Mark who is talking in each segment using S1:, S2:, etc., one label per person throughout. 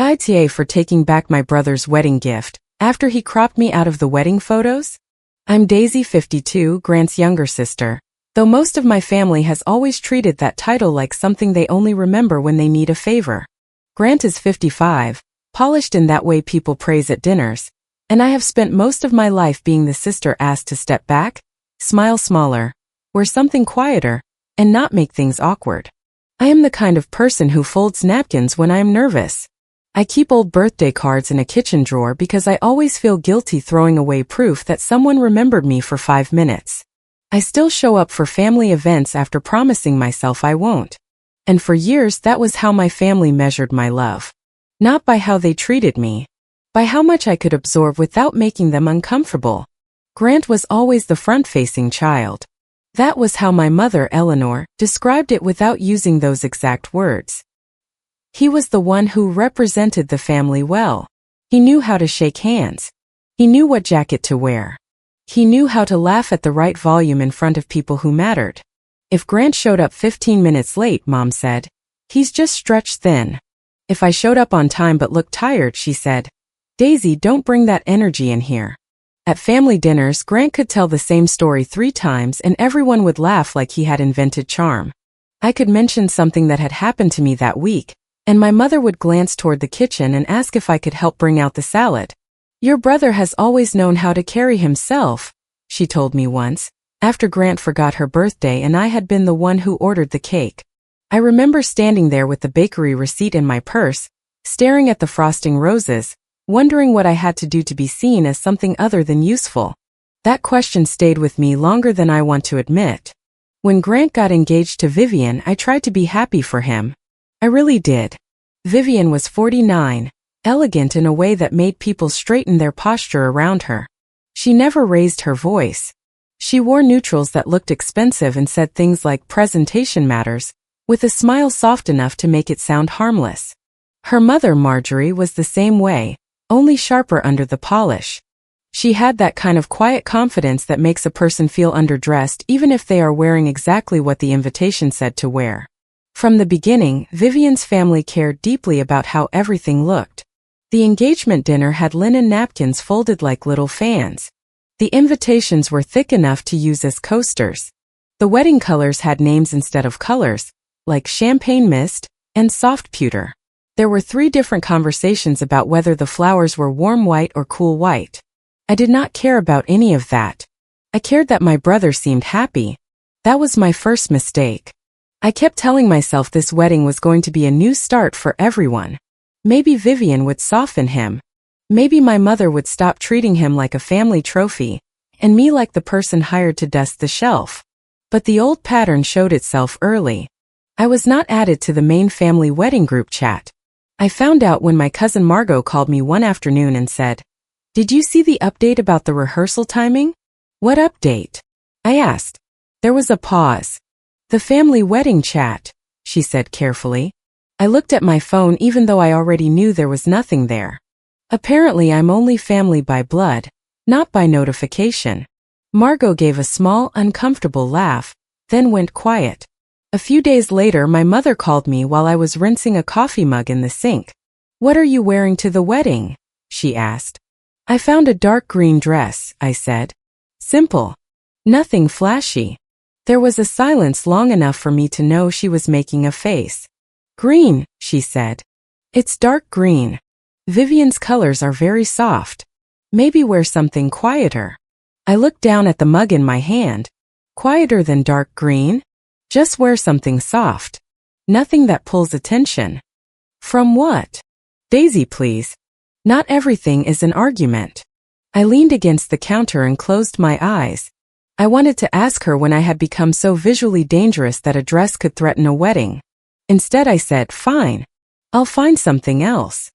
S1: AITA for taking back my brother's wedding gift, after he cropped me out of the wedding photos? I'm Daisy, 52, Grant's younger sister, though most of my family has always treated that title like something they only remember when they need a favor. Grant is 55, polished in that way people praise at dinners, and I have spent most of my life being the sister asked to step back, smile smaller, wear something quieter, and not make things awkward. I am the kind of person who folds napkins when I am nervous. I keep old birthday cards in a kitchen drawer because I always feel guilty throwing away proof that someone remembered me for 5 minutes. I still show up for family events after promising myself I won't. And for years that was how my family measured my love. Not by how they treated me, by how much I could absorb without making them uncomfortable. Grant was always the front-facing child. That was how my mother, Eleanor, described it without using those exact words. He was the one who represented the family well. He knew how to shake hands. He knew what jacket to wear. He knew how to laugh at the right volume in front of people who mattered. If Grant showed up 15 minutes late, Mom said, he's just stretched thin. If I showed up on time but looked tired, she said, Daisy, don't bring that energy in here. At family dinners, Grant could tell the same story 3 times and everyone would laugh like he had invented charm. I could mention something that had happened to me that week, and my mother would glance toward the kitchen and ask if I could help bring out the salad. Your brother has always known how to carry himself, she told me once, after Grant forgot her birthday and I had been the one who ordered the cake. I remember standing there with the bakery receipt in my purse, staring at the frosting roses, wondering what I had to do to be seen as something other than useful. That question stayed with me longer than I want to admit. When Grant got engaged to Vivian, I tried to be happy for him. I really did. Vivian was 49, elegant in a way that made people straighten their posture around her. She never raised her voice. She wore neutrals that looked expensive and said things like presentation matters, with a smile soft enough to make it sound harmless. Her mother, Marjorie, was the same way, only sharper under the polish. She had that kind of quiet confidence that makes a person feel underdressed even if they are wearing exactly what the invitation said to wear. From the beginning, Vivian's family cared deeply about how everything looked. The engagement dinner had linen napkins folded like little fans. The invitations were thick enough to use as coasters. The wedding colors had names instead of colors, like champagne mist and soft pewter. There were 3 different conversations about whether the flowers were warm white or cool white. I did not care about any of that. I cared that my brother seemed happy. That was my first mistake. I kept telling myself this wedding was going to be a new start for everyone. Maybe Vivian would soften him. Maybe my mother would stop treating him like a family trophy, and me like the person hired to dust the shelf. But the old pattern showed itself early. I was not added to the main family wedding group chat. I found out when my cousin Margot called me one afternoon and said, "Did you see the update about the rehearsal timing?" "What update?" I asked. There was a pause. "The family wedding chat," she said carefully. I looked at my phone even though I already knew there was nothing there. Apparently I'm only family by blood, not by notification. Margot gave a small, uncomfortable laugh, then went quiet. A few days later my mother called me while I was rinsing a coffee mug in the sink. "What are you wearing to the wedding?" she asked. "I found a dark green dress," I said. "Simple. Nothing flashy." There was a silence long enough for me to know she was making a face. "Green," she said. "It's dark green. Vivian's colors are very soft. Maybe wear something quieter." I looked down at the mug in my hand. Quieter than dark green? Just wear something soft. Nothing that pulls attention. From what? "Daisy, please. Not everything is an argument." I leaned against the counter and closed my eyes. I wanted to ask her when I had become so visually dangerous that a dress could threaten a wedding. Instead I said, "Fine. I'll find something else."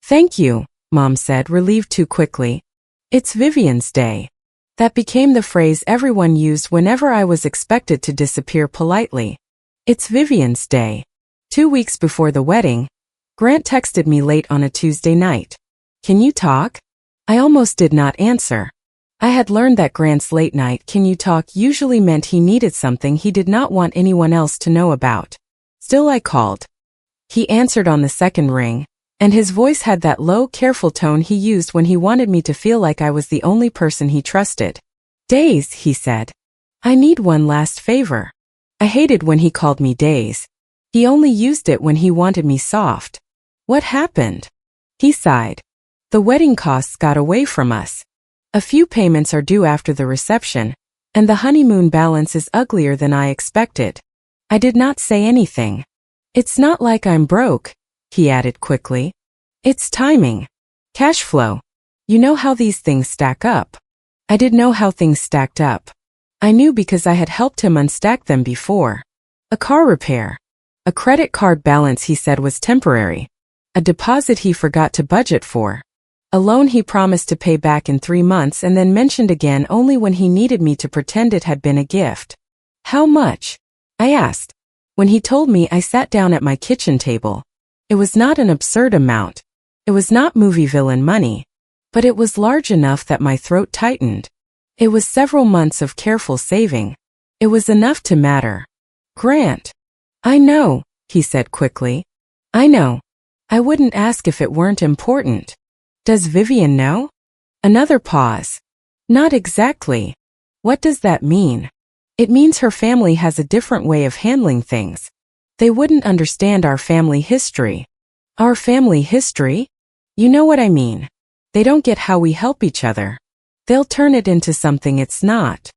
S1: "Thank you," Mom said, relieved too quickly. "It's Vivian's day." That became the phrase everyone used whenever I was expected to disappear politely. "It's Vivian's day." 2 weeks before the wedding, Grant texted me late on a Tuesday night. "Can you talk?" I almost did not answer. I had learned that Grant's late night "can you talk" usually meant he needed something he did not want anyone else to know about. Still I called. He answered on the second ring, And his voice had that low, careful tone he used when he wanted me to feel like I was the only person he trusted. Days, he said. I need one last favor. I hated when he called me Days. He only used it when he wanted me soft. What happened? He sighed. The wedding costs got away from us. A few payments are due after the reception, and the honeymoon balance is uglier than I expected. I did not say anything. It's not like I'm broke, he added quickly. It's timing. Cash flow. You know how these things stack up. I did know how things stacked up. I knew because I had helped him unstack them before. A car repair. A credit card balance he said was temporary. A deposit he forgot to budget for. A loan he promised to pay back in 3 months and then mentioned again only when he needed me to pretend it had been a gift. How much? I asked. When he told me, I sat down at my kitchen table. It was not an absurd amount. It was not movie villain money. But it was large enough that my throat tightened. It was several months of careful saving. It was enough to matter. Grant. I know, he said quickly. I know. I wouldn't ask if it weren't important. Does Vivian know? Another pause. Not exactly. What does that mean? It means her family has a different way of handling things. They wouldn't understand our family history. Our family history? You know what I mean. They don't get how we help each other. They'll turn it into something it's not.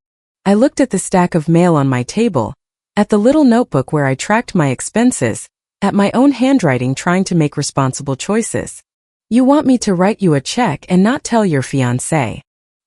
S1: I looked at the stack of mail on my table, at the little notebook where I tracked my expenses, at my own handwriting trying to make responsible choices. You want me to write you a check and not tell your fiancé.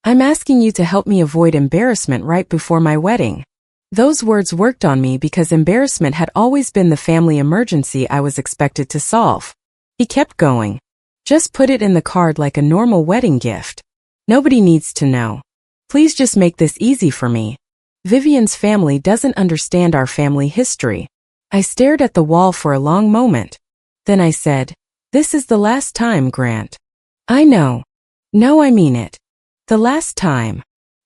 S1: I'm asking you to help me avoid embarrassment right before my wedding. Those words worked on me because embarrassment had always been the family emergency I was expected to solve. He kept going. Just put it in the card like a normal wedding gift. Nobody needs to know. Please just make this easy for me. Vivian's family doesn't understand our family history. I stared at the wall for a long moment. Then I said, this is the last time, Grant. I know. No, I mean it. The last time.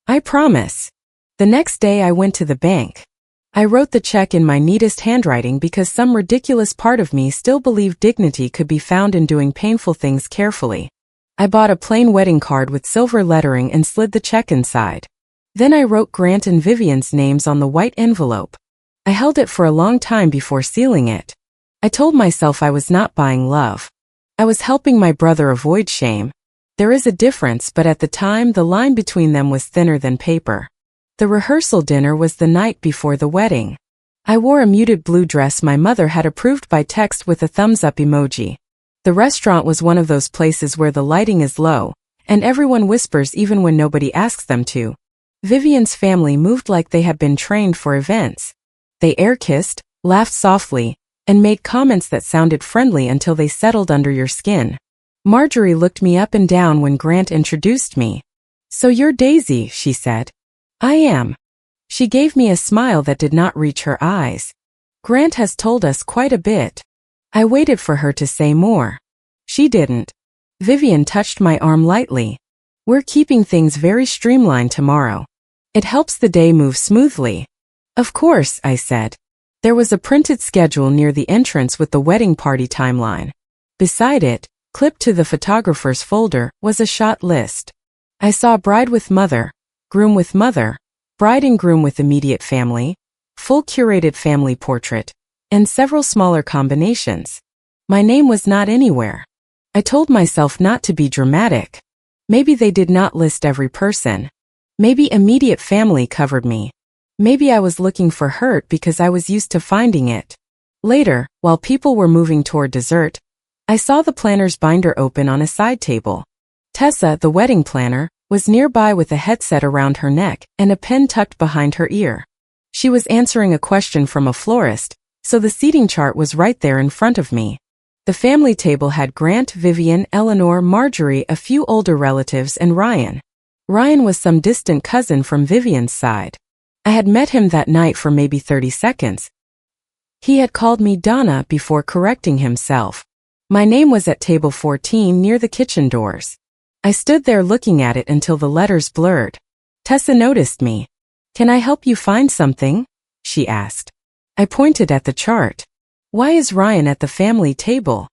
S1: I promise. The next day I went to the bank. I wrote the check in my neatest handwriting because some ridiculous part of me still believed dignity could be found in doing painful things carefully. I bought a plain wedding card with silver lettering and slid the check inside. Then I wrote Grant and Vivian's names on the white envelope. I held it for a long time before sealing it. I told myself I was not buying love. I was helping my brother avoid shame. There is a difference, but at the time the line between them was thinner than paper. The rehearsal dinner was the night before the wedding. I wore a muted blue dress my mother had approved by text with a thumbs-up emoji. The restaurant was one of those places where the lighting is low, and everyone whispers even when nobody asks them to. Vivian's family moved like they had been trained for events. They air-kissed, laughed softly, and made comments that sounded friendly until they settled under your skin. Marjorie looked me up and down when Grant introduced me. So you're Daisy, she said. I am. She gave me a smile that did not reach her eyes. Grant has told us quite a bit. I waited for her to say more. She didn't. Vivian touched my arm lightly. We're keeping things very streamlined tomorrow. It helps the day move smoothly. Of course, I said. There was a printed schedule near the entrance with the wedding party timeline. Beside it, clipped to the photographer's folder, was a shot list. I saw bride with mother, groom with mother, bride and groom with immediate family, full curated family portrait, and several smaller combinations. My name was not anywhere. I told myself not to be dramatic. Maybe they did not list every person. Maybe immediate family covered me. Maybe I was looking for hurt because I was used to finding it. Later, while people were moving toward dessert, I saw the planner's binder open on a side table. Tessa, the wedding planner, was nearby with a headset around her neck and a pen tucked behind her ear. She was answering a question from a florist, so the seating chart was right there in front of me. The family table had Grant, Vivian, Eleanor, Marjorie, a few older relatives, and Ryan. Ryan was some distant cousin from Vivian's side. I had met him that night for maybe 30 seconds. He had called me Donna before correcting himself. My name was at table 14 near the kitchen doors. I stood there looking at it until the letters blurred. Tessa noticed me. Can I help you find something? She asked. I pointed at the chart. Why is Ryan at the family table?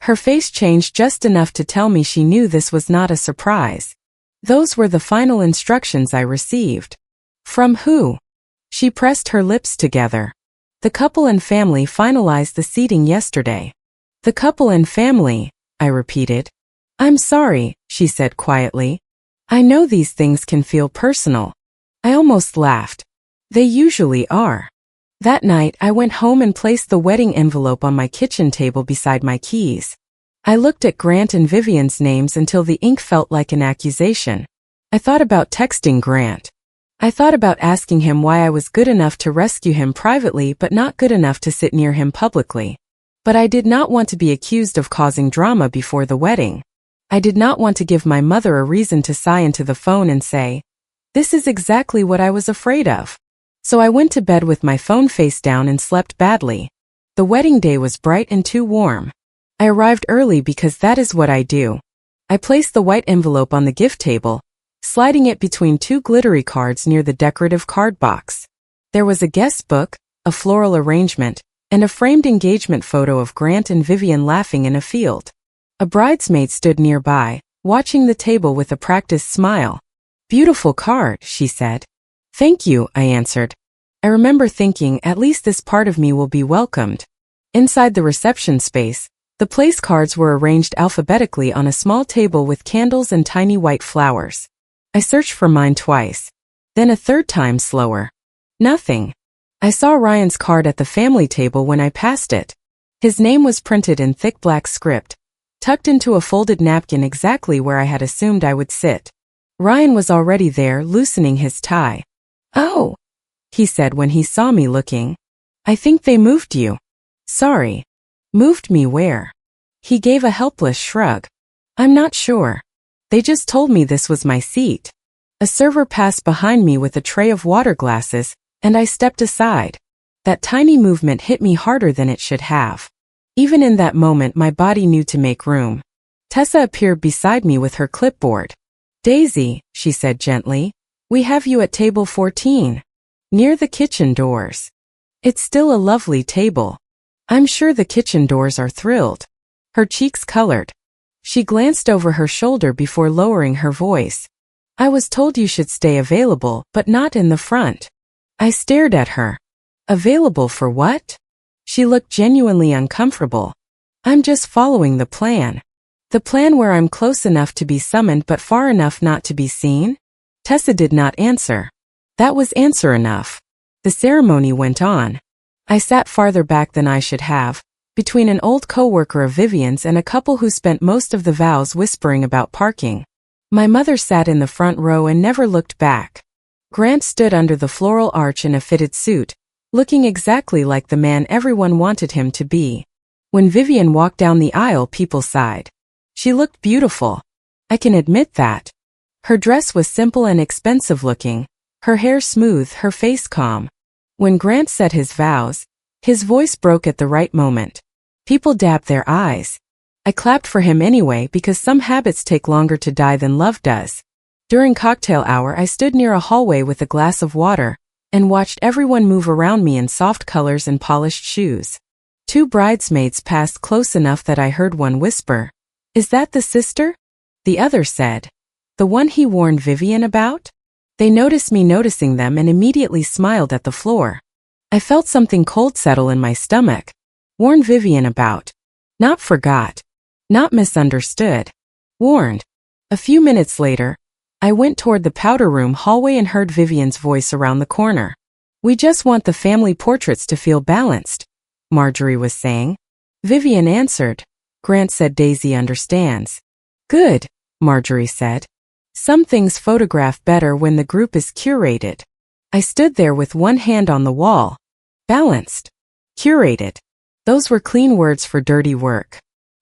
S1: Her face changed just enough to tell me she knew this was not a surprise. Those were the final instructions I received. From who? She pressed her lips together. The couple and family finalized the seating yesterday. The couple and family, I repeated. I'm sorry, she said quietly. I know these things can feel personal. I almost laughed. They usually are. That night, I went home and placed the wedding envelope on my kitchen table beside my keys. I looked at Grant and Vivian's names until the ink felt like an accusation. I thought about texting Grant. I thought about asking him why I was good enough to rescue him privately but not good enough to sit near him publicly. But I did not want to be accused of causing drama before the wedding. I did not want to give my mother a reason to sigh into the phone and say, "This is exactly what I was afraid of." So I went to bed with my phone face down and slept badly. The wedding day was bright and too warm. I arrived early because that is what I do. I placed the white envelope on the gift table, sliding it between two glittery cards near the decorative card box. There was a guest book, a floral arrangement, and a framed engagement photo of Grant and Vivian laughing in a field. A bridesmaid stood nearby, watching the table with a practiced smile. "Beautiful card," she said. "Thank you," I answered. I remember thinking, at least this part of me will be welcomed. Inside the reception space, the place cards were arranged alphabetically on a small table with candles and tiny white flowers. I searched for mine twice. Then a third time slower. Nothing. I saw Ryan's card at the family table when I passed it. His name was printed in thick black script, tucked into a folded napkin exactly where I had assumed I would sit. Ryan was already there, loosening his tie. "Oh," he said when he saw me looking. "I think they moved you." "Sorry." "Moved me where?" He gave a helpless shrug. "I'm not sure. They just told me this was my seat." A server passed behind me with a tray of water glasses, and I stepped aside. That tiny movement hit me harder than it should have. Even in that moment, my body knew to make room. Tessa appeared beside me with her clipboard. "Daisy," she said gently, "we have you at table 14, near the kitchen doors. It's still a lovely table." I'm sure the kitchen doors are thrilled. Her cheeks colored. She glanced over her shoulder before lowering her voice. "I was told you should stay available, but not in the front." I stared at her. "Available for what?" She looked genuinely uncomfortable. "I'm just following the plan." "The plan where I'm close enough to be summoned but far enough not to be seen?" Tessa did not answer. That was answer enough. The ceremony went on. I sat farther back than I should have, between an old co-worker of Vivian's and a couple who spent most of the vows whispering about parking. My mother sat in the front row and never looked back. Grant stood under the floral arch in a fitted suit, looking exactly like the man everyone wanted him to be. When Vivian walked down the aisle, people sighed. She looked beautiful. I can admit that. Her dress was simple and expensive looking, her hair smooth, her face calm. When Grant said his vows, his voice broke at the right moment. People dabbed their eyes. I clapped for him anyway because some habits take longer to die than love does. During cocktail hour, I stood near a hallway with a glass of water and watched everyone move around me in soft colors and polished shoes. Two bridesmaids passed close enough that I heard one whisper, "Is that the sister?" The other said, "The one he warned Vivian about?" They noticed me noticing them and immediately smiled at the floor. I felt something cold settle in my stomach. Warned Vivian about. Not forgot. Not misunderstood. Warned. A few minutes later, I went toward the powder room hallway and heard Vivian's voice around the corner. "We just want the family portraits to feel balanced," Marjorie was saying. Vivian answered. "Grant said Daisy understands." "Good," Marjorie said. "Some things photograph better when the group is curated." I stood there with one hand on the wall. Balanced. Curated. Those were clean words for dirty work.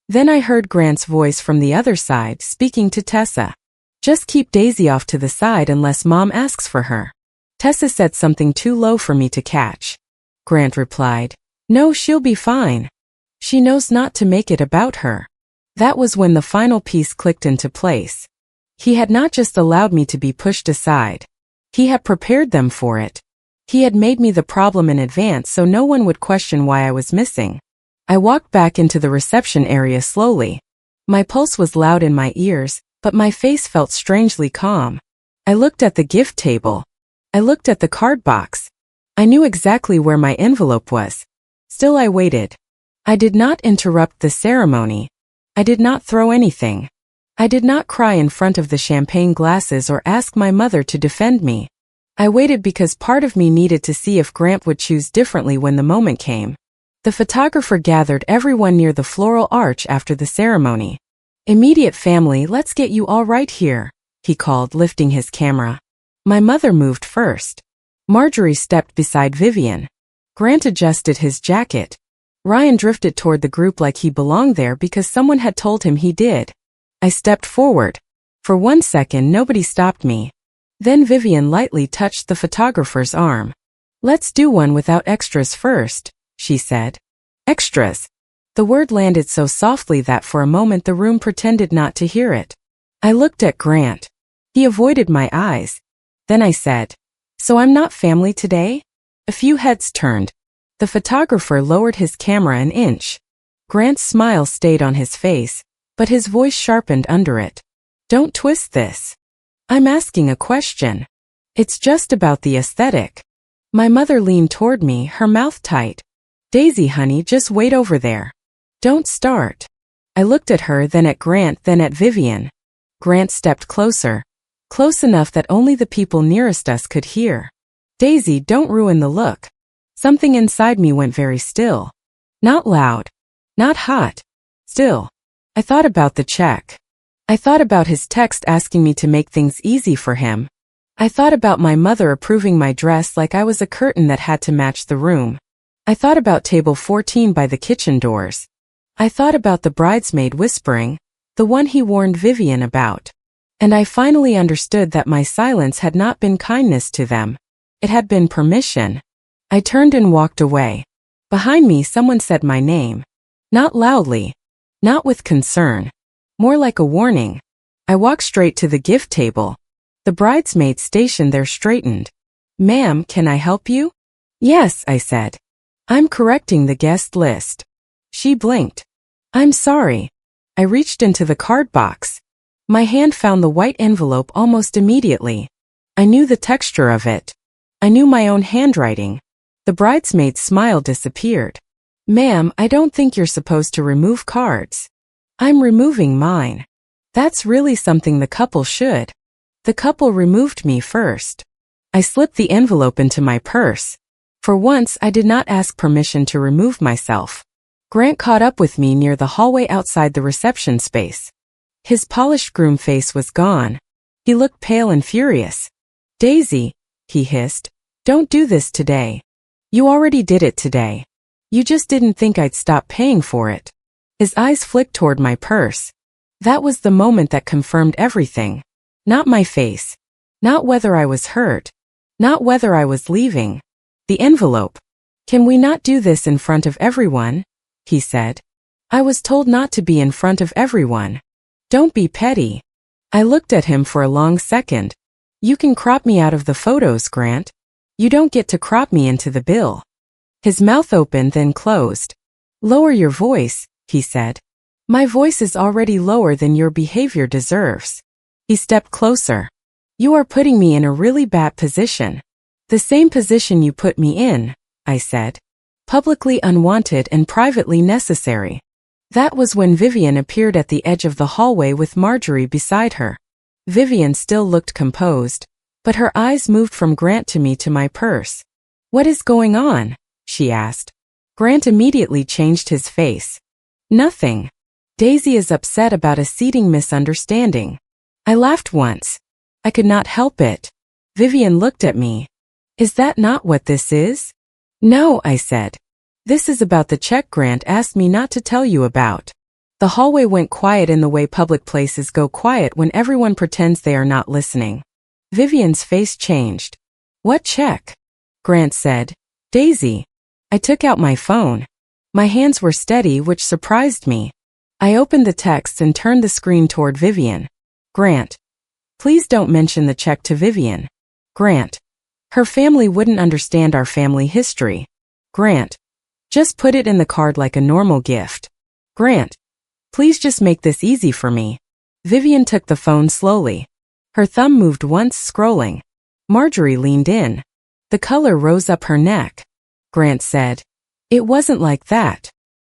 S1: Then I heard Grant's voice from the other side speaking to Tessa. "Just keep Daisy off to the side unless Mom asks for her." Tessa said something too low for me to catch. Grant replied, "No, she'll be fine. She knows not to make it about her." That was when the final piece clicked into place. He had not just allowed me to be pushed aside. He had prepared them for it. He had made me the problem in advance so no one would question why I was missing. I walked back into the reception area slowly. My pulse was loud in my ears, but my face felt strangely calm. I looked at the gift table. I looked at the card box. I knew exactly where my envelope was. Still I waited. I did not interrupt the ceremony. I did not throw anything. I did not cry in front of the champagne glasses or ask my mother to defend me. I waited because part of me needed to see if Grant would choose differently when the moment came. The photographer gathered everyone near the floral arch after the ceremony. "Immediate family, let's get you all right here," he called, lifting his camera. My mother moved first. Marjorie stepped beside Vivian. Grant adjusted his jacket. Ryan drifted toward the group like he belonged there because someone had told him he did. I stepped forward. For 1 second nobody stopped me. Then Vivian lightly touched the photographer's arm. "Let's do one without extras first," she said. "Extras." The word landed so softly that for a moment the room pretended not to hear it. I looked at Grant. He avoided my eyes. Then I said, "So I'm not family today?" A few heads turned. The photographer lowered his camera an inch. Grant's smile stayed on his face, but his voice sharpened under it. "Don't twist this. I'm asking a question. It's just about the aesthetic." My mother leaned toward me, her mouth tight. "Daisy, honey, just wait over there. Don't start." I looked at her, then at Grant, then at Vivian. Grant stepped closer. Close enough that only the people nearest us could hear. "Daisy, don't ruin the look." Something inside me went very still. Not loud. Not hot. Still. I thought about the check. I thought about his text asking me to make things easy for him. I thought about my mother approving my dress like I was a curtain that had to match the room. I thought about table 14 by the kitchen doors. I thought about the bridesmaid whispering, the one he warned Vivian about. And I finally understood that my silence had not been kindness to them. It had been permission. I turned and walked away. Behind me someone said my name. Not loudly. Not with concern. More like a warning. I walked straight to the gift table. The bridesmaid stationed there straightened. "Ma'am, can I help you?" "Yes," I said. "I'm correcting the guest list." She blinked. "I'm sorry." I reached into the card box. My hand found the white envelope almost immediately. I knew the texture of it. I knew my own handwriting. The bridesmaid's smile disappeared. "Ma'am, I don't think you're supposed to remove cards." "I'm removing mine." That's really something the couple should. The couple removed me first. I slipped the envelope into my purse. For once, I did not ask permission to remove myself. Grant caught up with me near the hallway outside the reception space. His polished groom face was gone. He looked pale and furious. "Daisy," he hissed, "don't do this today. You already did it today. You just didn't think I'd stop paying for it." His eyes flicked toward my purse. That was the moment that confirmed everything. Not my face. Not whether I was hurt. Not whether I was leaving. The envelope. "Can we not do this in front of everyone?" he said. "I was told not to be in front of everyone. Don't be petty." I looked at him for a long second. "You can crop me out of the photos, Grant. You don't get to crop me into the bill." His mouth opened then closed. "Lower your voice," he said. "My voice is already lower than your behavior deserves." He stepped closer. "You are putting me in a really bad position." "The same position you put me in," I said. "Publicly unwanted and privately necessary." That was when Vivian appeared at the edge of the hallway with Marjorie beside her. Vivian still looked composed, but her eyes moved from Grant to me to my purse. "What is going on?" she asked. Grant immediately changed his face. "Nothing. Daisy is upset about a seating misunderstanding." I laughed once. I could not help it. Vivian looked at me. "Is that not what this is?" "No," I said. "This is about the check Grant asked me not to tell you about." The hallway went quiet in the way public places go quiet when everyone pretends they are not listening. Vivian's face changed. "What check?" Grant said. "Daisy." I took out my phone. My hands were steady, which surprised me. I opened the texts and turned the screen toward Vivian. "Grant. Please don't mention the check to Vivian." "Grant. Her family wouldn't understand our family history." "Grant. Just put it in the card like a normal gift. Grant, please just make this easy for me. Vivian took the phone slowly. Her thumb moved once, scrolling. Marjorie leaned in. The color rose up her neck. Grant said, "It wasn't like that."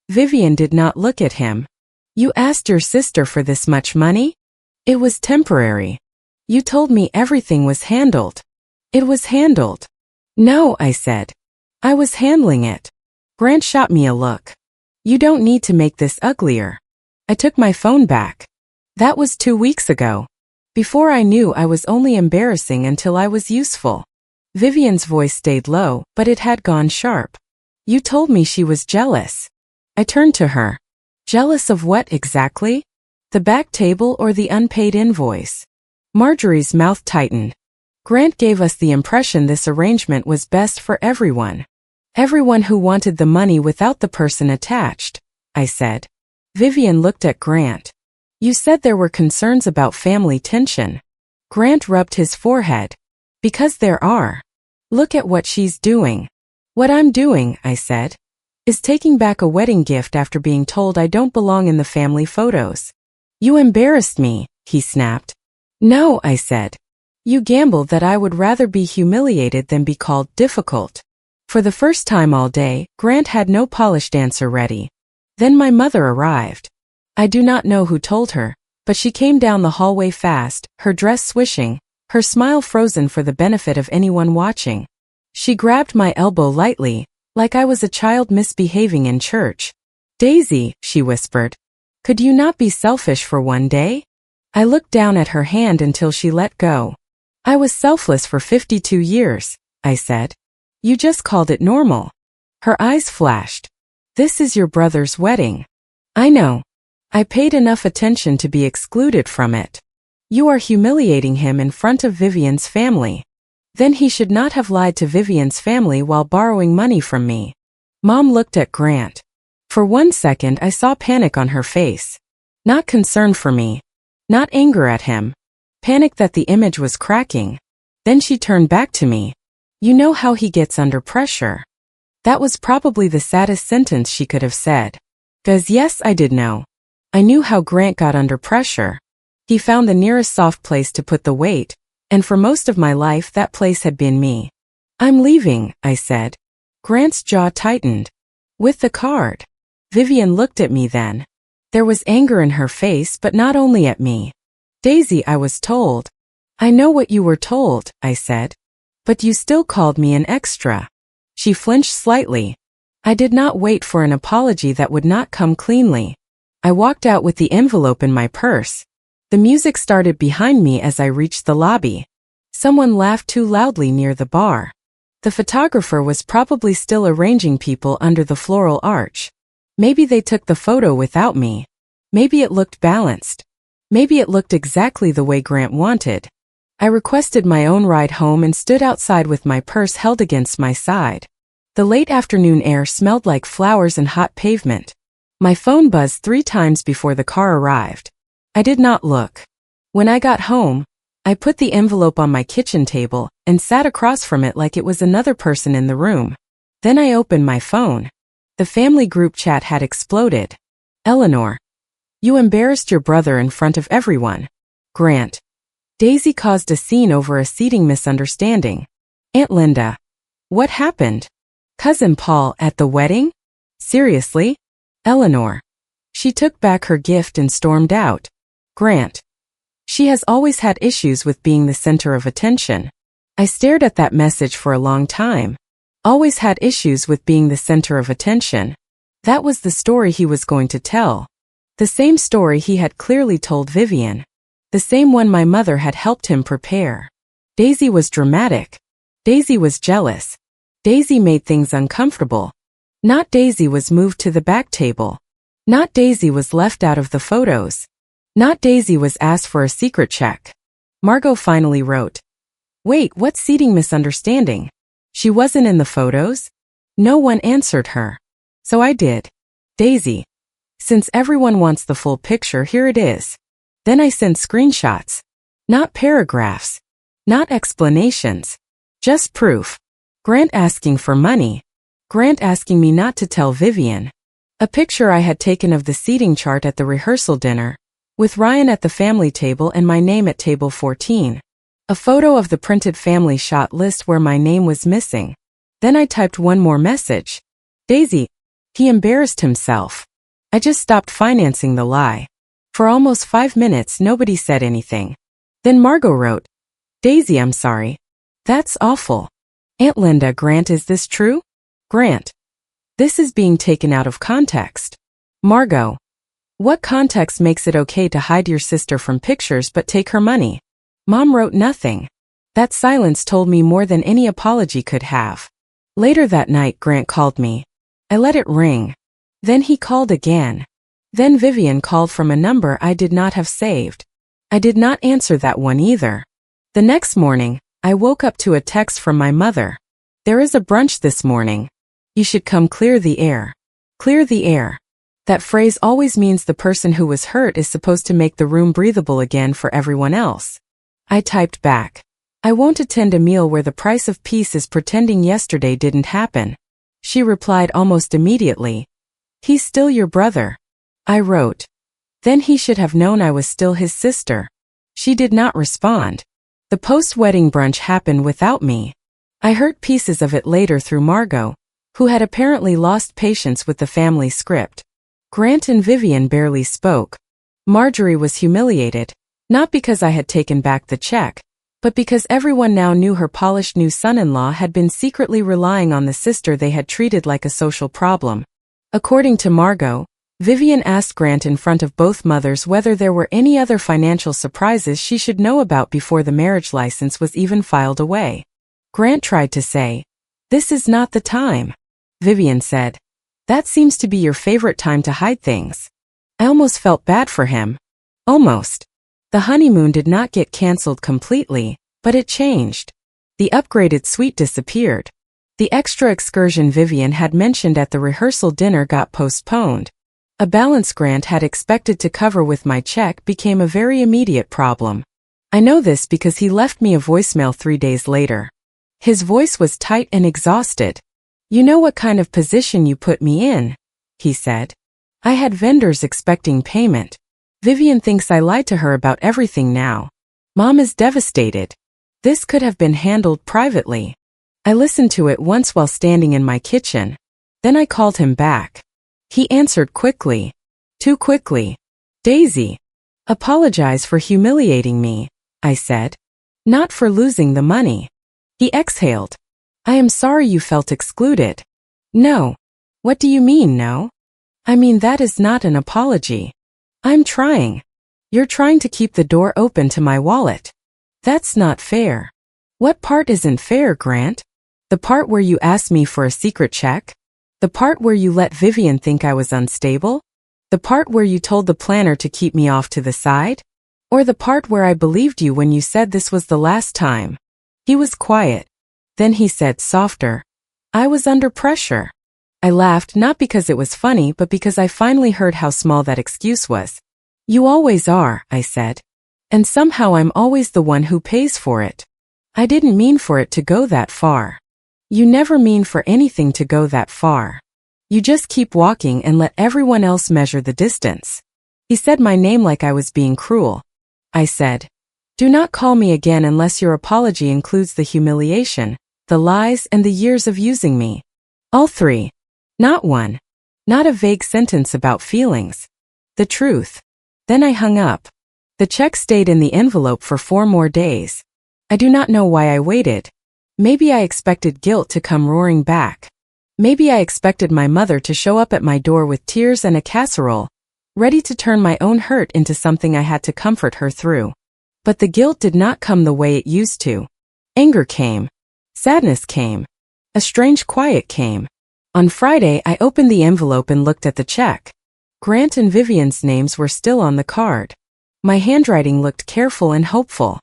S1: Vivian did not look at him. "You asked your sister for this much money? It was temporary. You told me everything was handled." "It was handled." "No," I said. "I was handling it." Grant shot me a look. "You don't need to make this uglier." I took my phone back. That was 2 weeks ago. Before I knew, I was only embarrassing until I was useful. Vivian's voice stayed low, but it had gone sharp. "You told me she was jealous." I turned to her. "Jealous of what exactly? The back table or the unpaid invoice?" Marjorie's mouth tightened. Grant gave us the impression this arrangement was best for everyone. Everyone who wanted the money without the person attached, I said. Vivian looked at Grant. "You said there were concerns about family tension." Grant rubbed his forehead. "Because there are. Look at what she's doing." "What I'm doing," I said, "is taking back a wedding gift after being told I don't belong in the family photos." "You embarrassed me," he snapped. "No," I said. "You gambled that I would rather be humiliated than be called difficult." For the first time all day, Grant had no polished answer ready. Then my mother arrived. I do not know who told her, but she came down the hallway fast, her dress swishing, her smile frozen for the benefit of anyone watching. She grabbed my elbow lightly, like I was a child misbehaving in church. "Daisy," she whispered, "could you not be selfish for one day?" I looked down at her hand until she let go. "I was selfless for 52 years, I said. "You just called it normal." Her eyes flashed. "This is your brother's wedding." "I know. I paid enough attention to be excluded from it." "You are humiliating him in front of Vivian's family." "Then he should not have lied to Vivian's family while borrowing money from me." Mom looked at Grant. For 1 second I saw panic on her face. Not concern for me. Not anger at him. Panic that the image was cracking. Then she turned back to me. "You know how he gets under pressure." That was probably the saddest sentence she could have said. 'Cause yes, I did know. I knew how Grant got under pressure. He found the nearest soft place to put the weight, and for most of my life that place had been me. "I'm leaving," I said. Grant's jaw tightened. "With the card." Vivian looked at me then. There was anger in her face, but not only at me. "Daisy, I was told." "I know what you were told," I said. "But you still called me an extra." She flinched slightly. I did not wait for an apology that would not come cleanly. I walked out with the envelope in my purse. The music started behind me as I reached the lobby. Someone laughed too loudly near the bar. The photographer was probably still arranging people under the floral arch. Maybe they took the photo without me. Maybe it looked balanced. Maybe it looked exactly the way Grant wanted. I requested my own ride home and stood outside with my purse held against my side. The late afternoon air smelled like flowers and hot pavement. My phone buzzed 3 times before the car arrived. I did not look. When I got home, I put the envelope on my kitchen table and sat across from it like it was another person in the room. Then I opened my phone. The family group chat had exploded. "Eleanor, you embarrassed your brother in front of everyone." Grant, "Daisy caused a scene over a seating misunderstanding." Aunt Linda, "What happened?" Cousin Paul, "At the wedding?" "Seriously?" Eleanor, "She took back her gift and stormed out." Grant, "She has always had issues with being the center of attention." I stared at that message for a long time. Always had issues with being the center of attention. That was the story he was going to tell. The same story he had clearly told Vivian. The same one my mother had helped him prepare. Daisy was dramatic. Daisy was jealous. Daisy made things uncomfortable. Not Daisy was moved to the back table. Not Daisy was left out of the photos. Not Daisy was asked for a secret check. Margot finally wrote, "Wait, what seating misunderstanding? She wasn't in the photos?" No one answered her. So I did. "Daisy, since everyone wants the full picture, here it is." Then I sent screenshots. Not paragraphs. Not explanations. Just proof. Grant asking for money. Grant asking me not to tell Vivian. A picture I had taken of the seating chart at the rehearsal dinner, with Ryan at the family table and my name at table 14. A photo of the printed family shot list where my name was missing. Then I typed one more message. Daisy. He embarrassed himself. I just stopped financing the lie. For almost 5 minutes nobody said anything. Then Margot wrote, Daisy, I'm sorry. That's awful. Aunt Linda, Grant, is this true? Grant. This is being taken out of context. Margot. What context makes it okay to hide your sister from pictures but take her money? Mom wrote nothing. That silence told me more than any apology could have. Later that night Grant called me. I let it ring. Then he called again. Then Vivian called from a number I did not have saved. I did not answer that one either. The next morning, I woke up to a text from my mother. There is a brunch this morning. You should come clear the air. Clear the air. That phrase always means the person who was hurt is supposed to make the room breathable again for everyone else. I typed back. I won't attend a meal where the price of peace is pretending yesterday didn't happen. She replied almost immediately. He's still your brother. I wrote. Then he should have known I was still his sister. She did not respond. The post-wedding brunch happened without me. I heard pieces of it later through Margot, who had apparently lost patience with the family script. Grant and Vivian barely spoke. Marjorie was humiliated, not because I had taken back the check, but because everyone now knew her polished new son-in-law had been secretly relying on the sister they had treated like a social problem. According to Margot, Vivian asked Grant in front of both mothers whether there were any other financial surprises she should know about before the marriage license was even filed away. Grant tried to say, "This is not the time." Vivian said, "That seems to be your favorite time to hide things." I almost felt bad for him. Almost. The honeymoon did not get cancelled completely, but it changed. The upgraded suite disappeared. The extra excursion Vivian had mentioned at the rehearsal dinner got postponed. A balance Grant had expected to cover with my check became a very immediate problem. I know this because he left me a voicemail 3 days later. His voice was tight and exhausted. "You know what kind of position you put me in," he said. "I had vendors expecting payment. Vivian thinks I lied to her about everything now. Mom is devastated. This could have been handled privately." I listened to it once while standing in my kitchen. Then I called him back. He answered quickly. Too quickly. "Daisy. Apologize for humiliating me," I said. "Not for losing the money." He exhaled. "I am sorry you felt excluded." "No." "What do you mean, no?" "I mean that is not an apology." "I'm trying." "You're trying to keep the door open to my wallet." "That's not fair." "What part isn't fair, Grant? The part where you asked me for a secret check? The part where you let Vivian think I was unstable? The part where you told the planner to keep me off to the side? Or the part where I believed you when you said this was the last time?" He was quiet. Then he said softer, "I was under pressure." I laughed not because it was funny but because I finally heard how small that excuse was. "You always are," I said. "And somehow I'm always the one who pays for it. I didn't mean for it to go that far." "You never mean for anything to go that far. You just keep walking and let everyone else measure the distance." He said my name like I was being cruel. I said, "Do not call me again unless your apology includes the humiliation, the lies, and the years of using me. All 3. Not one. Not a vague sentence about feelings. The truth." Then I hung up. The check stayed in the envelope for 4 more days. I do not know why I waited. Maybe I expected guilt to come roaring back. Maybe I expected my mother to show up at my door with tears and a casserole, ready to turn my own hurt into something I had to comfort her through. But the guilt did not come the way it used to. Anger came. Sadness came. A strange quiet came. On Friday, I opened the envelope and looked at the check. Grant and Vivian's names were still on the card. My handwriting looked careful and hopeful.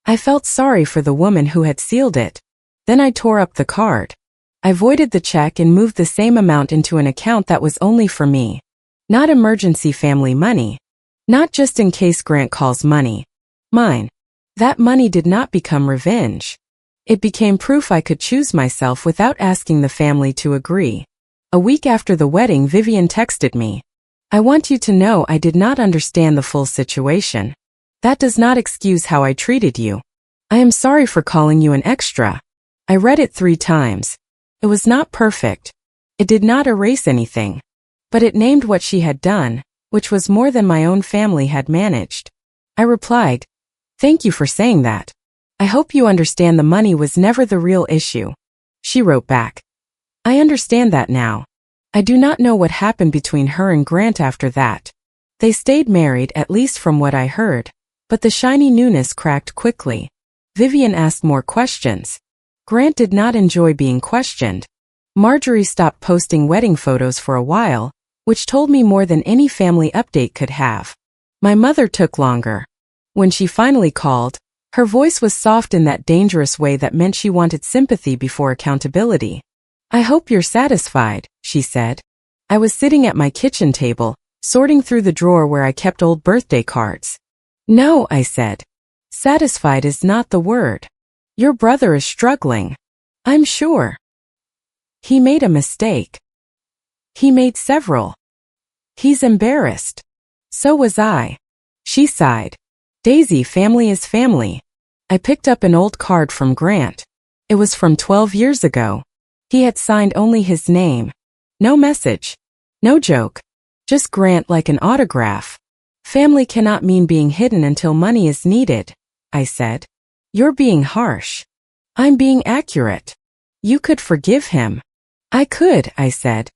S1: I felt sorry for the woman who had sealed it. Then I tore up the card. I voided the check and moved the same amount into an account that was only for me. Not emergency family money. Not just in case Grant calls money. Mine. That money did not become revenge. It became proof I could choose myself without asking the family to agree. A week after the wedding, Vivian texted me. I want you to know I did not understand the full situation. That does not excuse how I treated you. I am sorry for calling you an extra. I read it 3 times. It was not perfect. It did not erase anything. But it named what she had done, which was more than my own family had managed. I replied, "Thank you for saying that. I hope you understand the money was never the real issue." She wrote back, "I understand that now. I do not know what happened between her and Grant after that. They stayed married, at least from what I heard, but the shiny newness cracked quickly." Vivian asked more questions. Grant did not enjoy being questioned. Marjorie stopped posting wedding photos for a while, which told me more than any family update could have. My mother took longer. When she finally called, her voice was soft in that dangerous way that meant she wanted sympathy before accountability. "I hope you're satisfied," she said. I was sitting at my kitchen table, sorting through the drawer where I kept old birthday cards. "No," I said. "Satisfied is not the word. Your brother is struggling. I'm sure. He made a mistake. He made several. He's embarrassed. So was I." She sighed. "Daisy, family is family." I picked up an old card from Grant. It was from 12 years ago. He had signed only his name. No message. No joke. Just Grant like an autograph. "Family cannot mean being hidden until money is needed," I said. "You're being harsh." "I'm being accurate. You could forgive him." "I could," I said.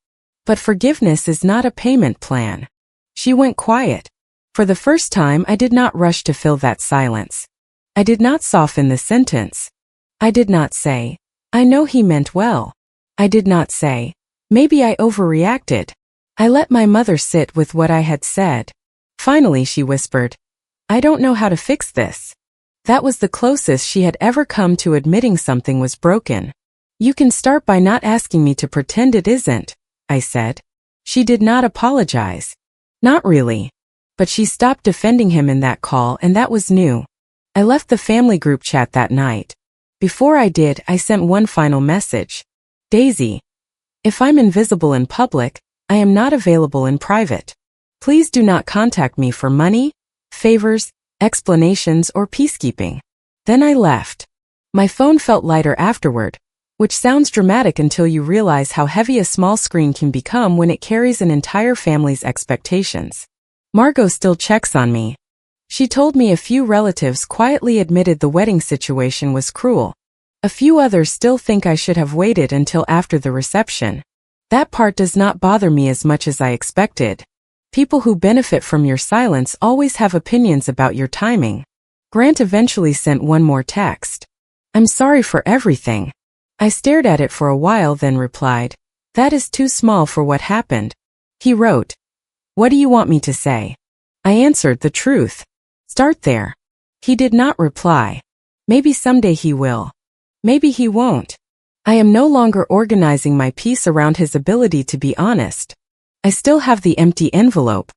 S1: "But forgiveness is not a payment plan." She went quiet. For the first time, I did not rush to fill that silence. I did not soften the sentence. I did not say, "I know he meant well." I did not say, "Maybe I overreacted." I let my mother sit with what I had said. Finally, she whispered, "I don't know how to fix this." That was the closest she had ever come to admitting something was broken. "You can start by not asking me to pretend it isn't," I said. She did not apologize. Not really. But she stopped defending him in that call, and that was new. I left the family group chat that night. Before I did, I sent one final message. "Daisy, if I'm invisible in public, I am not available in private. Please do not contact me for money, favors, explanations, or peacekeeping." Then I left. My phone felt lighter afterward, which sounds dramatic until you realize how heavy a small screen can become when it carries an entire family's expectations. Margot still checks on me. She told me a few relatives quietly admitted the wedding situation was cruel. A few others still think I should have waited until after the reception. That part does not bother me as much as I expected. People who benefit from your silence always have opinions about your timing. Grant eventually sent one more text. "I'm sorry for everything." I stared at it for a while, then replied, "That is too small for what happened." He wrote, "What do you want me to say?" I answered, "The truth. Start there." He did not reply. Maybe someday he will. Maybe he won't. I am no longer organizing my piece around his ability to be honest. I still have the empty envelope.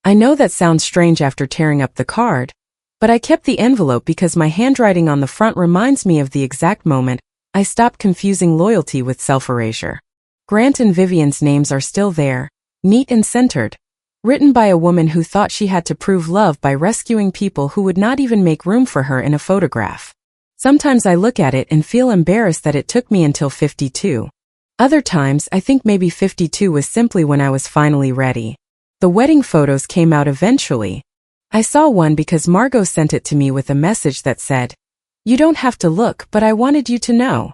S1: I know that sounds strange after tearing up the card, but I kept the envelope because my handwriting on the front reminds me of the exact moment I stopped confusing loyalty with self-erasure. Grant and Vivian's names are still there, neat and centered, written by a woman who thought she had to prove love by rescuing people who would not even make room for her in a photograph. Sometimes I look at it and feel embarrassed that it took me until 52. Other times I think maybe 52 was simply when I was finally ready. The wedding photos came out eventually. I saw one because Margot sent it to me with a message that said, "You don't have to look, but I wanted you to know."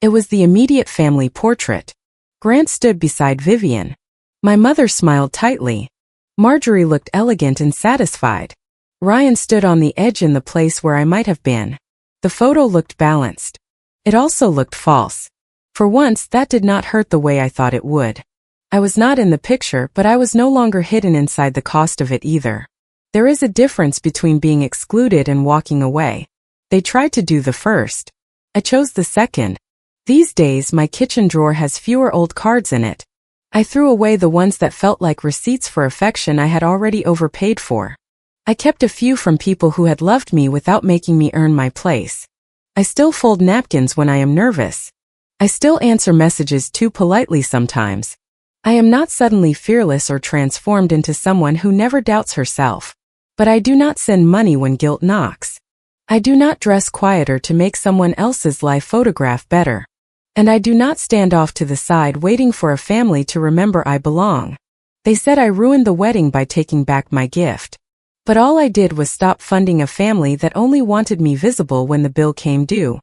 S1: It was the immediate family portrait. Grant stood beside Vivian. My mother smiled tightly. Marjorie looked elegant and satisfied. Ryan stood on the edge in the place where I might have been. The photo looked balanced. It also looked false. For once, that did not hurt the way I thought it would. I was not in the picture, but I was no longer hidden inside the cost of it either. There is a difference between being excluded and walking away. They tried to do the first. I chose the second. These days, my kitchen drawer has fewer old cards in it. I threw away the ones that felt like receipts for affection I had already overpaid for. I kept a few from people who had loved me without making me earn my place. I still fold napkins when I am nervous. I still answer messages too politely sometimes. I am not suddenly fearless or transformed into someone who never doubts herself. But I do not send money when guilt knocks. I do not dress quieter to make someone else's life photograph better. And I do not stand off to the side waiting for a family to remember I belong. They said I ruined the wedding by taking back my gift. But all I did was stop funding a family that only wanted me visible when the bill came due.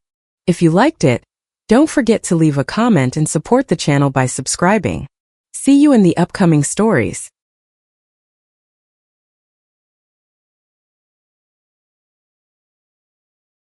S1: If you liked it, don't forget to leave a comment and support the channel by subscribing. See you in the upcoming stories.